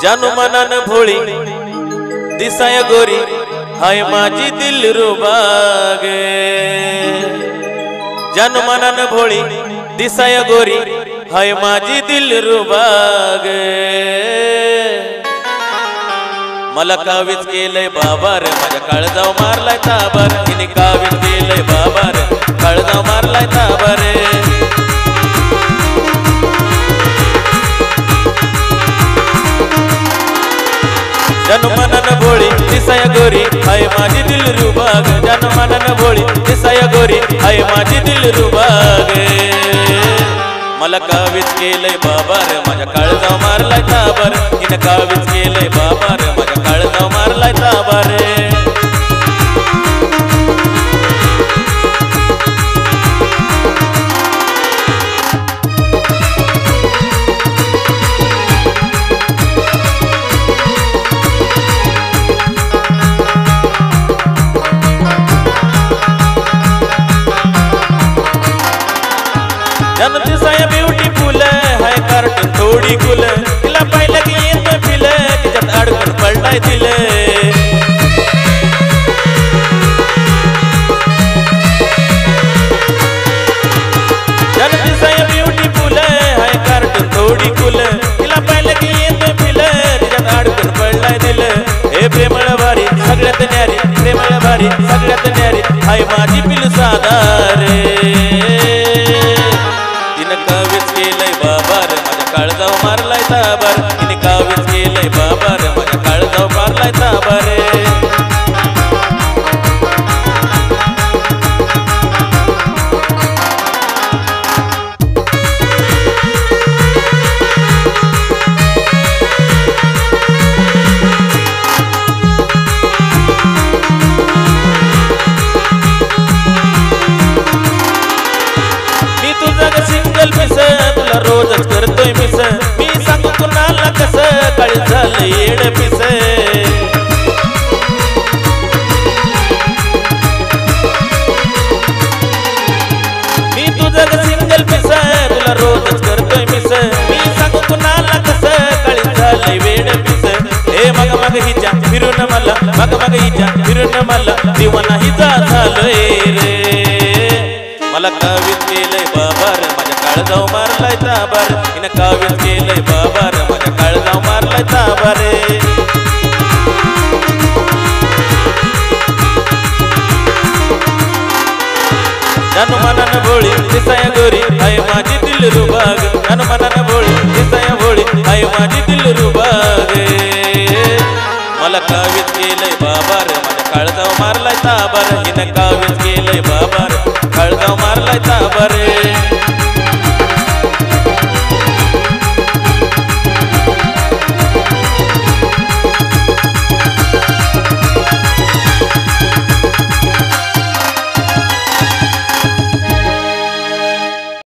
जानू मनन भोळी दिसाय गोरी हाय माझी दिलरुबा गे। जानू मनन भोळी दिसाय गोरी हाय माझी दिलरुबा गे। मला कावीज केलंय बाबा रे माझ्या काळजाव मारलाय ताबा रे। हिने कावीज केलंय बाबा रे काळजाव मारलाय ताबा रे। जानू मनन भोळी दिसाय गोरी हाय माझी दिलरुबा गे। जानू मनन भोळी दिसाय गोरी हाय माझी दिलरुबा गे। मला कावीज केलंय बाबा रे माझ्या काळजाव मारलाय ताबा रे। हिने कावीज केलंय बाबा रे माझ्या काळजाव मारलाय ताबा रे। जानू दिसाय ब्युटीफुल हाय कार्टून थोडी कुल। तिला पाहिलं की येतं फिल तिच्यात अडकून पलटाय दिल। जानू दिसाय ब्युटीफुल हाय कार्टून थोडी कुल। तिला पाहिलं की येतं फिल तिच्यात अडकून पलटाय दिल। हे प्रेमळ भारी सगळ्यात न्यारी प्रेमळ भारी सगळ्यात न्यारी हाय माझी पिलू साधा रे। कावीज केलंय बाबा रे माझ्या काळजाव मारलाय ताबा रे। हिने कावीज केलंय बाबा रे माझ्या काळजाव मारलाय ताबा रे। मी तुझं सिंगल पिस तुला रोजच करतोय मिस। मी सांगू कुणाला कसं काळी झालं येड पिस। मी तुझं सिंगल पिस तुला रोजच करतोय मिस। मी सांगू कुणाला कसं काळी झालं वेड पिस। हे मग मग हिच्या फिरून मला मग मग हिच्या फिरून मला दिवाना हिचा झालोय रे। मला कावीज केलंय बाबा रे माझ्या काळजाव मारलाय ताबा रे। हिने कावीज केलंय बाबा रे माझ्या काळजाव मारलाय ताबा रे। जानू मनन भोळी दिसाय गोरी हाय माझी दिलरुबा गे। जानू मनन भोळी दिसाय भोळी हाय माझी दिलरुबा गे। मला कावीज केलंय बाबा रे माझ्या काळजाव मारलाय ताबा रे। हिने कावीज केलंय बाबा रे काळजाव मारलाय ताबा रे।